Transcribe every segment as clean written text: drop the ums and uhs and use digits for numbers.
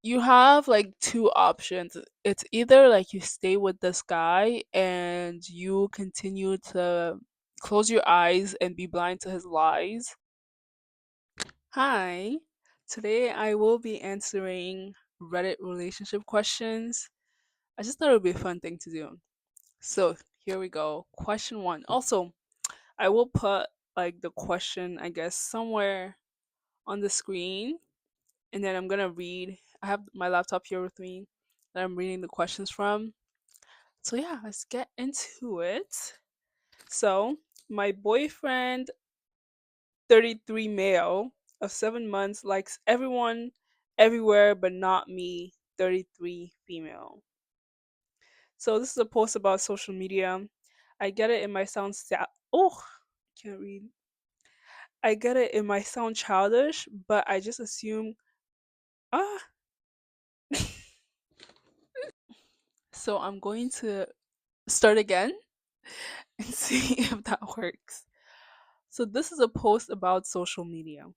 You have like two options. It's either like you stay with this guy and you continue to close your eyes and be blind to his lies. Hi, today I will be answering Reddit relationship questions. I just thought it would be a fun thing to do. So here we go. Question one. Also, I will put like the question, I guess, somewhere on the screen, and then I'm gonna read. I have my laptop here with me that I'm reading the questions from. So yeah, let's get into it. So my boyfriend, 33 male of 7 months, likes everyone, everywhere, but not me, 33 female. So this is a post about social media. I get it. It might sound oh, can't read. I get it. It might sound childish, but I just assume. Ah. So I'm going to start again and see if that works. So this is a post about social media.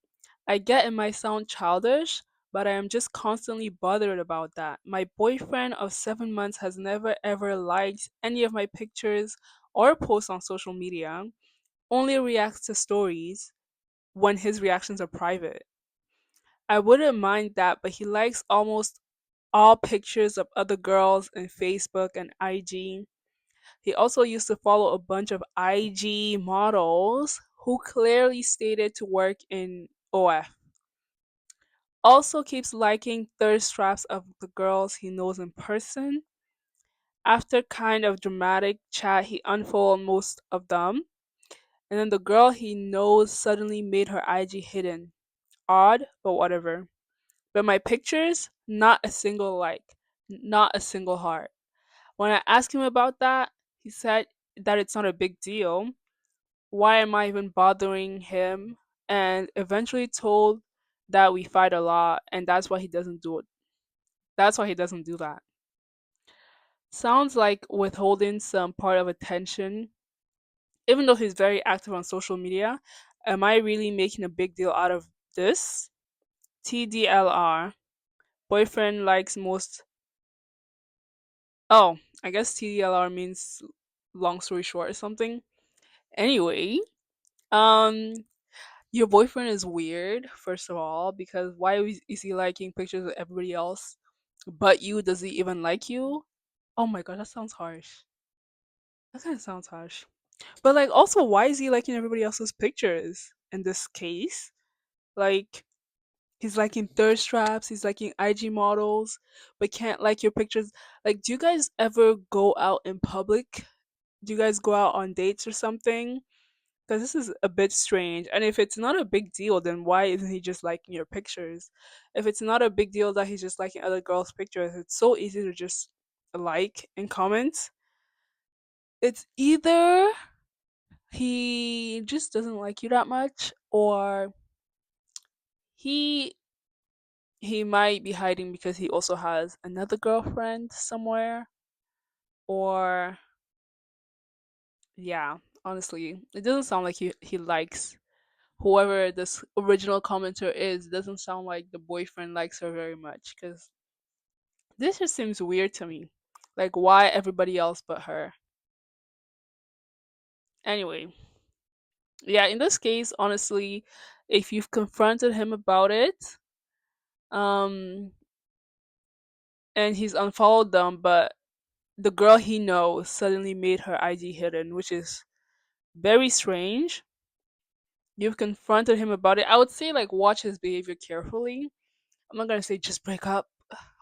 I get it might sound childish, but I am just constantly bothered about that. My boyfriend of 7 months has never ever liked any of my pictures or posts on social media, only reacts to stories when his reactions are private. I wouldn't mind that, but he likes almost all pictures of other girls in Facebook and IG. He also used to follow a bunch of IG models who clearly stated to work in OF. Also keeps liking thirst traps of the girls he knows in person. After kind of dramatic chat, he unfollowed most of them. And then the girl he knows suddenly made her IG hidden. Odd, but whatever. But my pictures, not a single like, not a single heart. When I asked him about that, he said that it's not a big deal. Why am I even bothering him? And eventually told that we fight a lot and that's why he doesn't do it. That's why he doesn't do that. Sounds like withholding some part of attention. Even though he's very active on social media, am I really making a big deal out of this? TDLR. Boyfriend likes most. Oh, I guess TDLR means long story short or something. Anyway, um, your boyfriend is weird, first of all, because why is he liking pictures of everybody else but you? Does he even like you? Oh my god, that sounds harsh. That kind of sounds harsh. But like, also, why is he liking everybody else's pictures in this case? Like, he's liking thirst traps, he's liking IG models, but can't like your pictures. Like, do you guys ever go out in public? Do you guys go out on dates or something? Because this is a bit strange. And if it's not a big deal, then why isn't he just liking your pictures? If it's not a big deal that he's just liking other girls' pictures, it's so easy to just like and comment. It's either he just doesn't like you that much, or he he might be hiding because he also has another girlfriend somewhere, or yeah, honestly, it doesn't sound like he likes whoever this original commenter is. Doesn't sound like the boyfriend likes her very much, because this just seems weird to me. Like, why everybody else but her? Anyway, yeah, in this case, honestly, if you've confronted him about it, um and he's unfollowed them, but the girl he knows suddenly made her IG hidden, which is very strange. You've confronted him about it. I would say, like, watch his behavior carefully. I'm not gonna say just break up.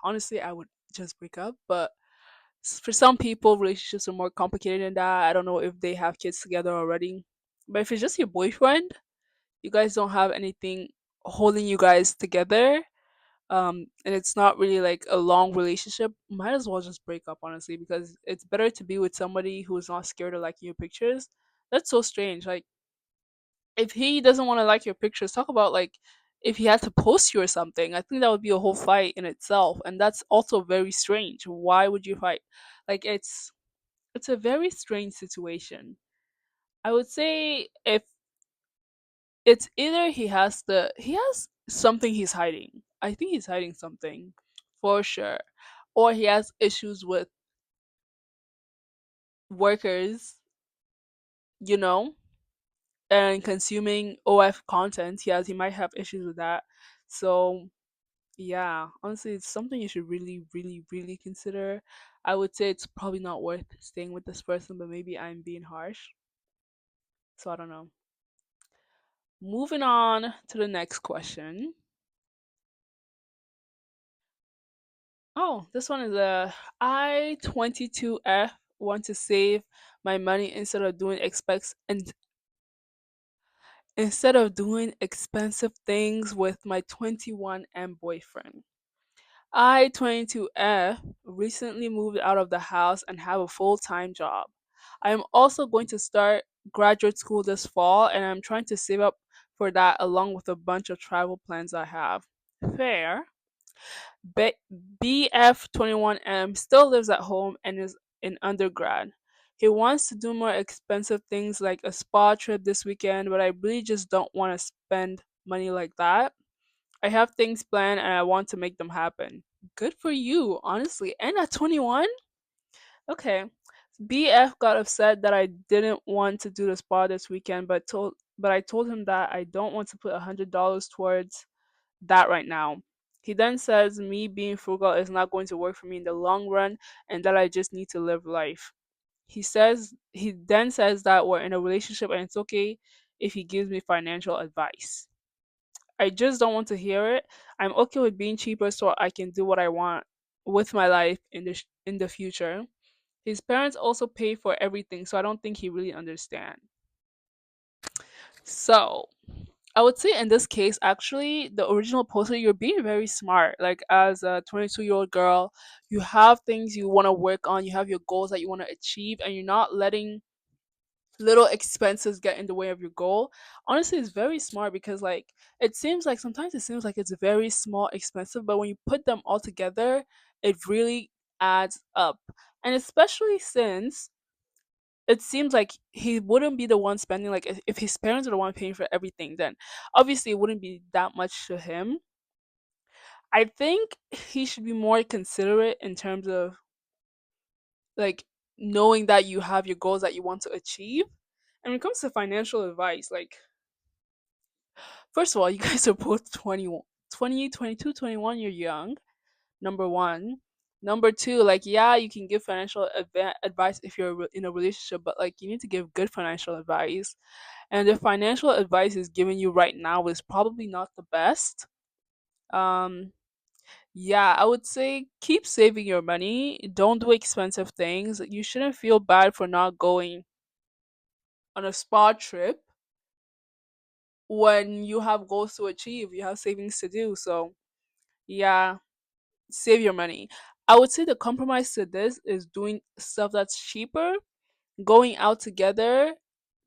Honestly, I would just break up, but for some people, relationships are more complicated than that. I don't know if they have kids together already, but if it's just your boyfriend, you guys don't have anything holding you guys together, and it's not really like a long relationship, might as well just break up, honestly, because it's better to be with somebody who's not scared of liking your pictures. That's so strange. Like, if he doesn't want to like your pictures, talk about like if he had to post you or something. I think that would be a whole fight in itself, and that's also very strange. Why would you fight? Like, it's a very strange situation. I would say if it's either he has something he's hiding. I think he's hiding something for sure. Or he has issues with workers, you know, and consuming OF content. He might have issues with that. So yeah, honestly, it's something you should really, really, really consider. I would say it's probably not worth staying with this person, but maybe I'm being harsh. So I don't know. Moving on to the next question. Oh, this one is a I-22F want to save my money instead of doing expensive things with my 21M boyfriend. I-22F recently moved out of the house and have a full-time job. I am also going to start graduate school this fall and I'm trying to save up for that along with a bunch of travel plans I have. Fair. B- BF21M still lives at home and is in undergrad. He wants to do more expensive things like a spa trip this weekend, but I really just don't want to spend money like that. I have things planned and I want to make them happen. Good for you, honestly. And at 21? Okay. BF got upset that I didn't want to do the spa this weekend, but I told him that I don't want to put $100 towards that right now. He then says me being frugal is not going to work for me in the long run and that I just need to live life. He then says that we're in a relationship and it's okay if he gives me financial advice. I just don't want to hear it. I'm okay with being cheaper so I can do what I want with my life in the future. His parents also pay for everything, so I don't think he really understands. So, I would say in this case, actually, the original poster, you're being very smart. Like, as a 22-year-old girl, you have things you want to work on, you have your goals that you want to achieve, and you're not letting little expenses get in the way of your goal. Honestly, it's very smart because, like, sometimes it seems like it's very small, expensive, but when you put them all together, it really adds up. And especially since it seems like he wouldn't be the one spending, like if his parents are the one paying for everything, then obviously it wouldn't be that much to him. I think he should be more considerate in terms of, like, knowing that you have your goals that you want to achieve. And when it comes to financial advice, like, first of all, you guys are both 21, 20, 22, 21. You're young, number one. Number two, like, yeah, you can give financial advice if you're in a relationship, but like you need to give good financial advice. And the financial advice is giving you right now is probably not the best. Um, yeah, I would say keep saving your money. Don't do expensive things. You shouldn't feel bad for not going on a spa trip when you have goals to achieve, you have savings to do. So, yeah, save your money. I would say the compromise to this is doing stuff that's cheaper, going out together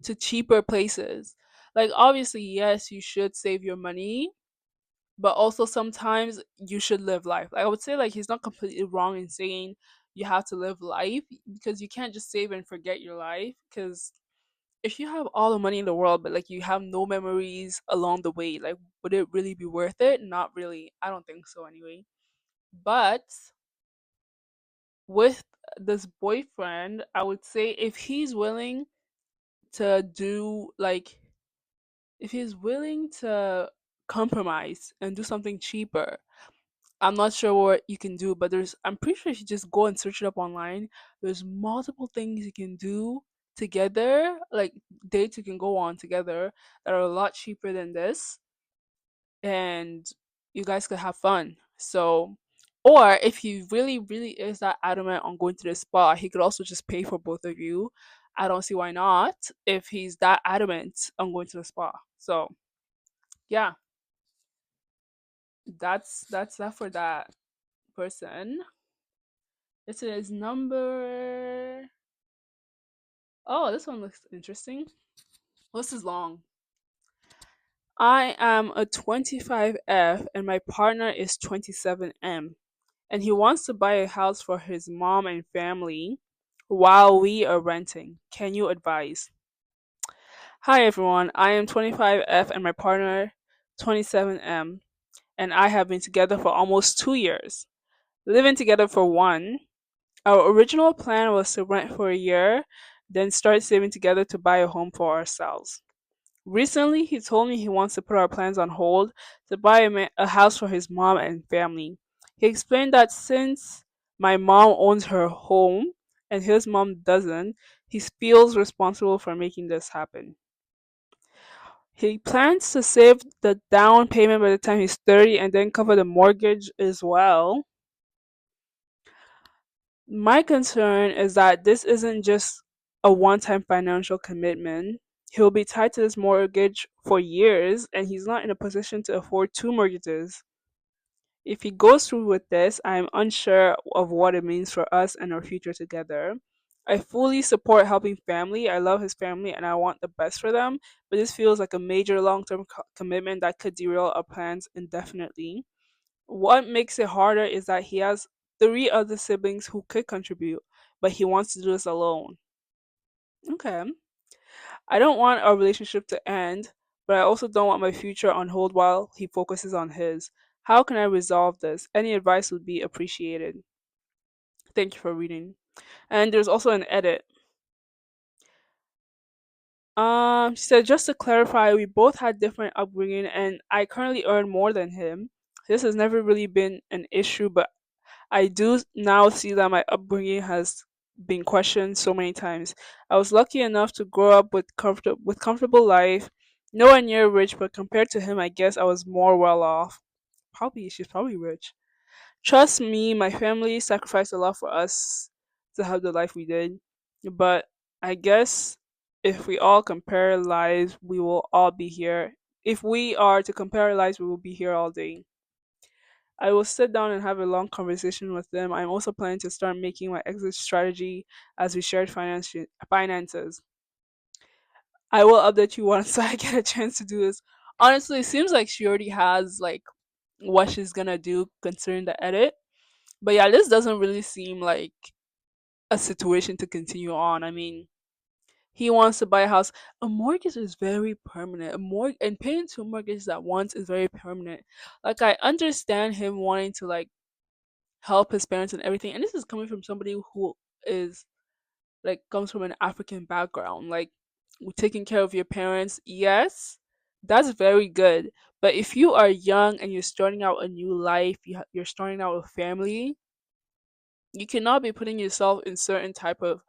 to cheaper places. Like, obviously, yes, you should save your money, but also sometimes you should live life. Like, I would say, like, he's not completely wrong in saying you have to live life because you can't just save and forget your life. Because if you have all the money in the world, but like you have no memories along the way, like, would it really be worth it? Not really. I don't think so, anyway. But with this boyfriend, I would say if he's willing to do like if he's willing to compromise and do something cheaper, I'm not sure what you can do, but I'm pretty sure if you just go and search it up online, there's multiple things you can do together, like dates you can go on together that are a lot cheaper than this, and you guys could have fun. So, or if he really, really is that adamant on going to the spa, he could also just pay for both of you. I don't see why not if he's that adamant on going to the spa. So, yeah, that's that for that person. This is number. Oh, this one looks interesting. This is long. I am a 25F and my partner is 27M. And he wants to buy a house for his mom and family while we are renting. Can you advise? Hi everyone, I am 25F and my partner 27M, and I have been together for almost 2 years. Living together for one. Our original plan was to rent for a year, then start saving together to buy a home for ourselves. Recently, he told me he wants to put our plans on hold to buy a house for his mom and family. He explained that since my mom owns her home and his mom doesn't, he feels responsible for making this happen. He plans to save the down payment by the time he's 30 and then cover the mortgage as well. My concern is that this isn't just a one time financial commitment. He'll be tied to this mortgage for years and he's not in a position to afford two mortgages. If he goes through with this, I'm unsure of what it means for us and our future together. I fully support helping family. I love his family and I want the best for them, but this feels like a major long term commitment that could derail our plans indefinitely. What makes it harder is that he has three other siblings who could contribute, but he wants to do this alone. Okay. I don't want our relationship to end, but I also don't want my future on hold while he focuses on his. How can I resolve this? Any advice would be appreciated. Thank you for reading. And there's also an edit. She said, just to clarify, we both had different upbringing, and I currently earn more than him. This has never really been an issue, but I do now see that my upbringing has been questioned so many times. I was lucky enough to grow up with comfortable life, nowhere near rich, but compared to him, I guess I was more well off. Probably she's probably rich. Trust me, my family sacrificed a lot for us to have the life we did. But I guess if we all compare lives, we will all be here. If we are to compare our lives, we will be here all day. I will sit down and have a long conversation with them. I'm also planning to start making my exit strategy as we shared finances. I will update you once I get a chance to do this. Honestly, it seems like she already has like what she's gonna do concerning the edit. But yeah, this doesn't really seem like a situation to continue on. I mean, he wants to buy a house. A mortgage is very permanent. A mortgage and paying two mortgages at once is very permanent. Like I understand him wanting to like help his parents and everything. And this is coming from somebody who is like comes from an African background. Like taking care of your parents, yes, that's very good. But if you are young and you're starting out a new life, you're starting out a family, you cannot be putting yourself in certain type of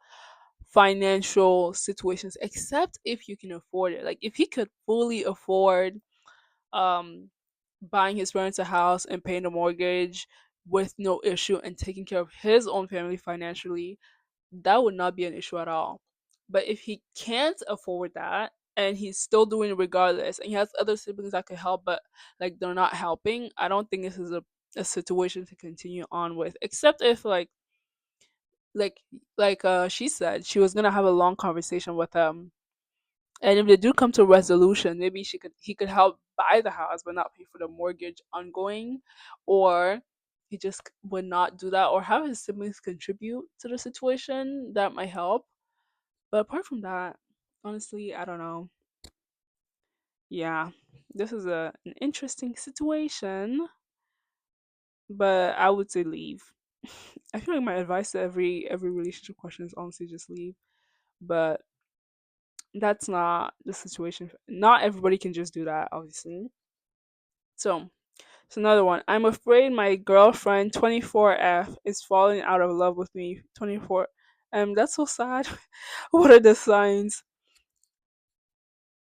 financial situations except if you can afford it. Like if he could fully afford um buying his parents a house and paying the mortgage with no issue and taking care of his own family financially, that would not be an issue at all. But if he can't afford that and he's still doing it regardless and he has other siblings that could help but like they're not helping, I don't think this is a situation to continue on with. Except if like she said she was gonna have a long conversation with him, and if they do come to a resolution, maybe he could help buy the house but not pay for the mortgage ongoing, or he just would not do that, or have his siblings contribute to the situation. That might help. But apart from that, honestly, I don't know. Yeah, this is an interesting situation, but I would say leave. I feel like my advice to every relationship question is honestly just leave. But that's not the situation. Not everybody can just do that, obviously. So, it's another one. I'm afraid my girlfriend 24F is falling out of love with me. 24. That's so sad. What are the signs?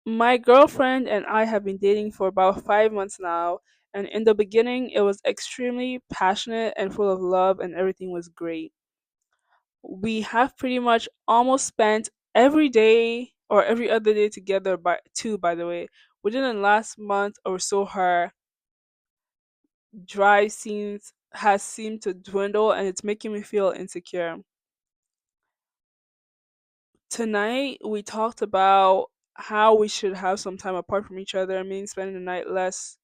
My girlfriend and I have been dating for about 5 months now, and in the beginning, it was extremely passionate and full of love, and everything was great. We have pretty much almost spent every day or every other day together by the way. Within the last month or so, her drive seems has seemed to dwindle and it's making me feel insecure. Tonight we talked about how we should have some time apart from each other, I mean spending the night less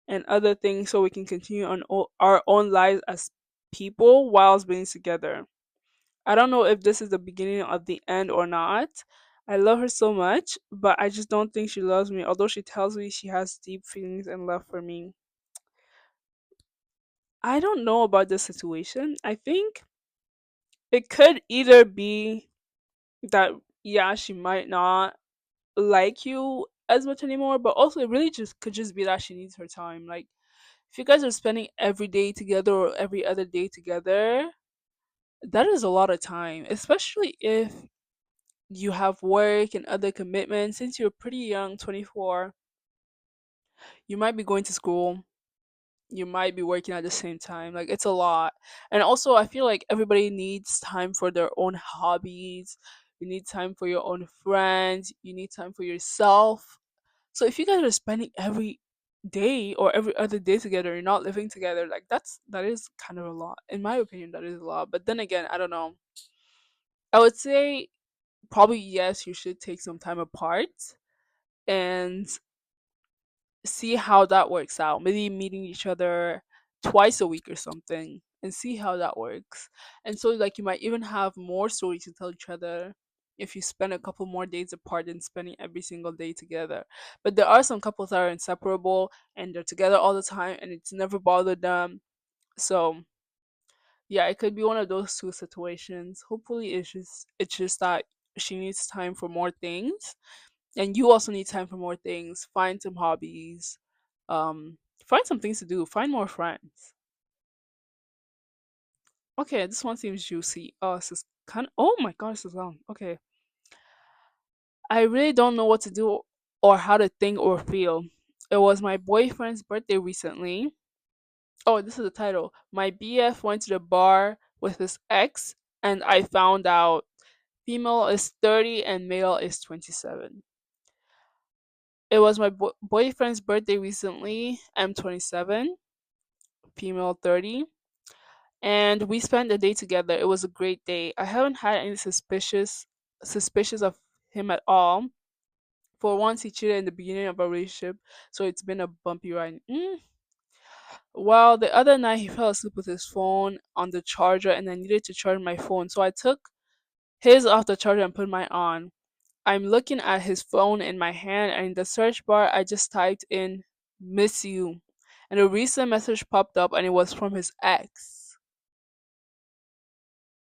and other things so we can continue on our own lives as people whilst being together. I don't know if this is the beginning of the end or not. I love her so much, but I just don't think she loves me, although she tells me she has deep feelings and love for me. I don't know about this situation. I think it could either be that, yeah, she might not like you as much anymore, but also it really just could just be that she needs her time. Like, if you guys are spending every day together or every other day together, that is a lot of time, especially if you have work and other commitments. Since you're pretty young, 24, you might be going to school, you might be working at the same time. Like, it's a lot. And also, I feel like everybody needs time for their own hobbies. You need time for your own friends, you need time for yourself. So if you guys are spending every day or every other day together, you're not living together, like that is kind of a lot. In my opinion, that is a lot. But then again, I don't know. I would say probably yes, you should take some time apart and see how that works out. Maybe meeting each other twice a week or something and see how that works. And so, like, you might even have more stories to tell each other if you spend a couple more days apart than spending every single day together. But there are some couples that are inseparable and they're together all the time and it's never bothered them. So yeah, it could be one of those two situations. Hopefully it's just that she needs time for more things and you also need time for more things. Find some hobbies, um find some things to do, find more friends. Okay, this one seems juicy. Oh, this is kind of, oh my god, this is long. Okay, I really don't know what to do or how to think or feel. It was my boyfriend's birthday recently. Oh, this is the title. My BF went to the bar with his ex and I found out female is 30 and male is 27. It was my boyfriend's birthday recently. I'm 27, female 30, and we spent the day together. It was a great day. I haven't had any suspicious of him at all. For once, he cheated in the beginning of our relationship, so it's been a bumpy ride. Well, the other night he fell asleep with his phone on the charger, and I needed to charge my phone, so I took his off the charger and put mine on. I'm looking at his phone in my hand, and in the search bar, I just typed in "miss you," and a recent message popped up, and it was from his ex.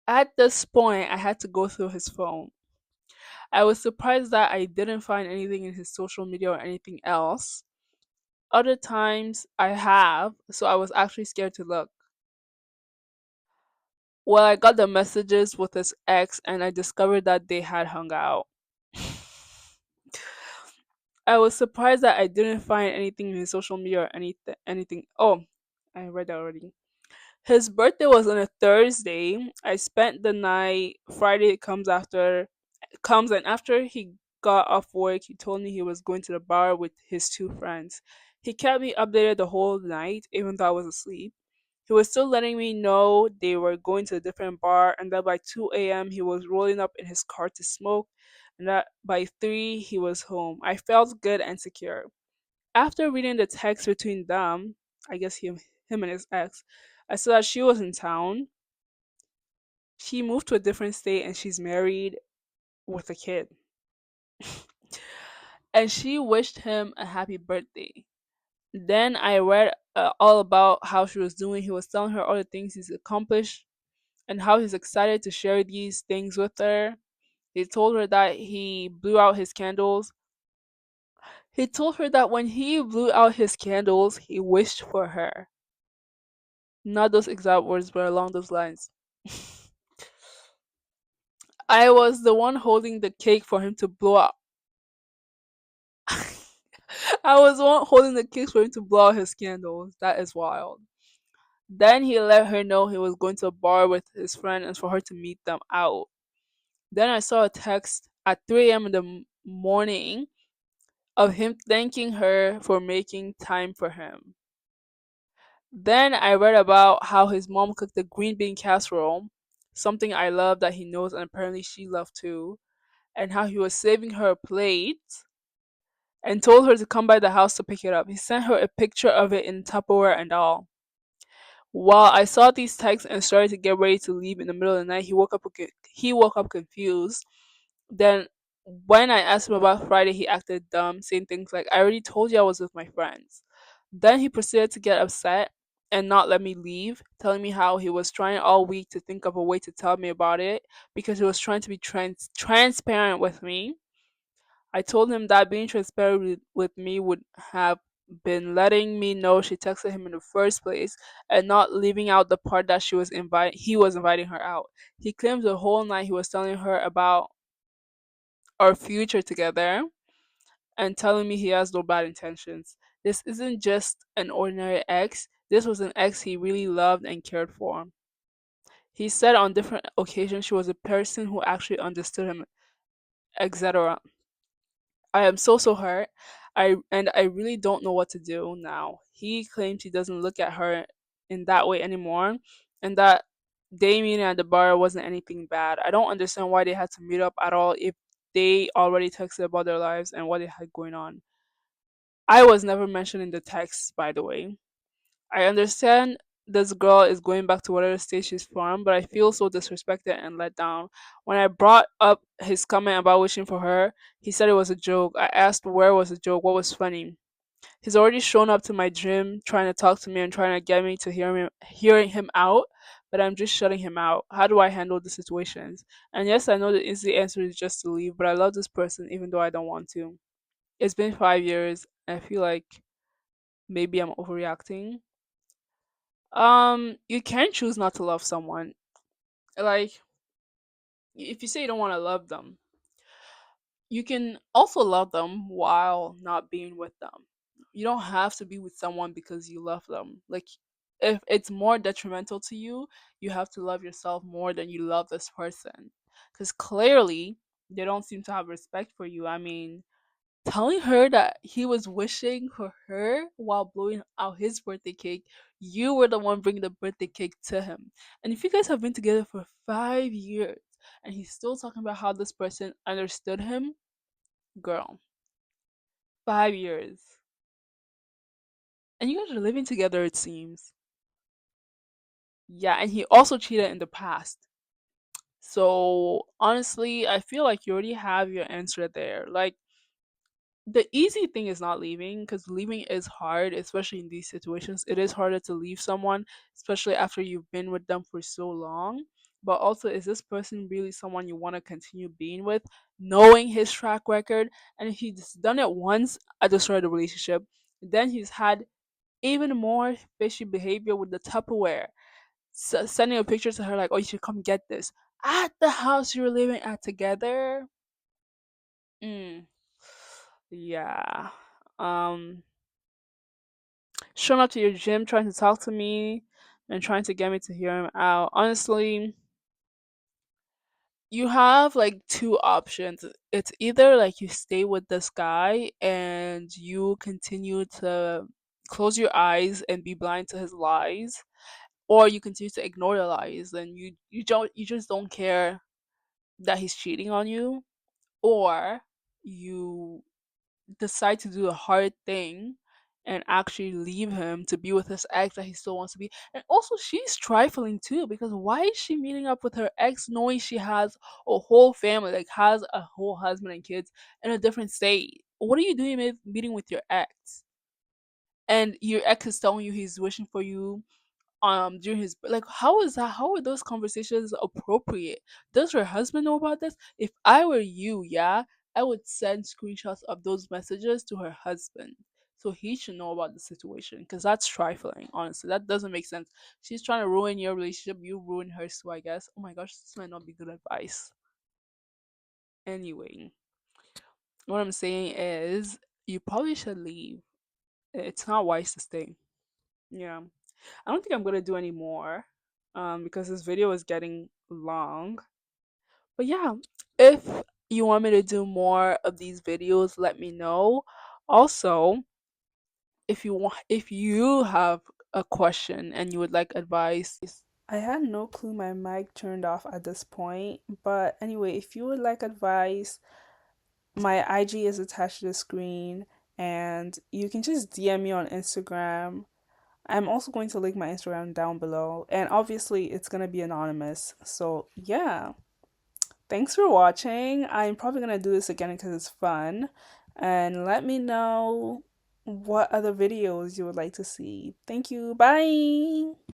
At this point, I had to go through his phone. I was surprised that I didn't find anything in his social media or anything else. Other times I have, so I was actually scared to look. Well, I got the messages with his ex, and I discovered that they had hung out. I was surprised that I didn't find anything in his social media or anything. Oh, I read that already. His birthday was on a Thursday. I spent the night. Friday comes, and after he got off work, he told me he was going to the bar with his two friends. He kept me updated the whole night, even though I was asleep. He was still letting me know they were going to a different bar, and that by 2 a.m. he was rolling up in his car to smoke, and that by 3 he was home. I felt good and secure. After reading the text between them, I guess him and his ex, I saw that she was in town. She moved to a different state and she's married with a kid. And she wished him a happy birthday. Then I read all about how she was doing. He was telling her all the things he's accomplished and how he's excited to share these things with her. He told her that he blew out his candles. He told her that when he blew out his candles, he wished for her. Not those exact words, but along those lines. I was the one holding the cake for him to blow out. I was the one holding the cake for him to blow out his candles. That is wild. Then he let her know he was going to a bar with his friend and for her to meet them out. Then I saw a text at 3 a.m. in the morning of him thanking her for making time for him. Then I read about how his mom cooked a green bean casserole, something I love that he knows and apparently she loved too, and how he was saving her a plate and told her to come by the house to pick it up. He sent her a picture of it in Tupperware and all. While I saw these texts and started to get ready to leave in the middle of the night, he woke up confused. Then when I asked him about Friday, he acted dumb, saying things like, "I already told you I was with my friends." Then he proceeded to get upset and not let me leave, telling me how he was trying all week to think of a way to tell me about it because he was trying to be transparent with me. I told him that being transparent with me would have been letting me know she texted him in the first place and not leaving out the part that he was inviting her out. He claims the whole night he was telling her about our future together and telling me he has no bad intentions. This isn't just an ordinary ex. This was an ex he really loved and cared for. He said on different occasions she was a person who actually understood him, etc. I am so hurt. I really don't know what to do now. He claims he doesn't look at her in that way anymore, and that they meeting at the bar wasn't anything bad. I don't understand why they had to meet up at all if they already texted about their lives and what they had going on. I was never mentioned in the text, by the way. I understand this girl is going back to whatever state she's from, but I feel so disrespected and let down. When I brought up his comment about wishing for her, he said it was a joke. I asked where was the joke, what was funny. He's already shown up to my gym trying to talk to me and trying to get me to hearing him out, but I'm just shutting him out. How do I handle the situations? And yes, I know the easy answer is just to leave, but I love this person even though I don't want to. It's been 5 years. And I feel like maybe I'm overreacting. You can choose not to love someone. Like, if you say you don't want to love them, you can also love them while not being with them. You don't have to be with someone because you love them. Like, if it's more detrimental to you, you have to love yourself more than you love this person. Because clearly, they don't seem to have respect for you. I mean, telling her that he was wishing for her while blowing out his birthday cake, you were the one bringing the birthday cake to him. And if you guys have been together for 5 years and he's still talking about how this person understood him, girl, 5 years. And you guys are living together, it seems. Yeah, and he also cheated in the past. So honestly, I feel like you already have your answer there. Like, the easy thing is not leaving because leaving is hard, especially in these situations. It is harder to leave someone, especially after you've been with them for so long. But also, is this person really someone you want to continue being with, knowing his track record? And if he's done it once at the start of the relationship, then he's had even more fishy behavior with the Tupperware, sending a picture to her like, "Oh, you should come get this," at the house you were living at together. Mm, yeah. Um, Showing up to your gym, trying to talk to me, and trying to get me to hear him out. Honestly, you have like two options. It's either like you stay with this guy and you continue to close your eyes and be blind to his lies, or you continue to ignore the lies and you just don't care that he's cheating on you, or you decide to do a hard thing and actually leave him to be with his ex that he still wants to be. And also, she's trifling too because why is she meeting up with her ex knowing she has a whole family, like has a whole husband and kids in a different state? What are you doing meeting with your ex? And your ex is telling you he's wishing for you during his, like, how is that, how are those conversations appropriate? Does her husband know about this? If I were you, yeah, I would send screenshots of those messages to her husband so he should know about the situation because that's trifling. Honestly, that doesn't make sense. She's trying to ruin your relationship, you ruin hers too, I guess. Oh my gosh, this might not be good advice. Anyway, what I'm saying is you probably should leave. It's not wise to stay. Yeah, I don't think I'm gonna do any more because this video is getting long. But yeah, if you want me to do more of these videos, let me know. Also, if you have a question and you would like advice, I had no clue my mic turned off at this point. But anyway, if you would like advice, my IG is attached to the screen and you can just DM me on Instagram. I'm also going to link my Instagram down below, and obviously it's going to be anonymous. So, yeah. Thanks for watching. I'm probably going to do this again because it's fun. And let me know what other videos you would like to see. Thank you. Bye.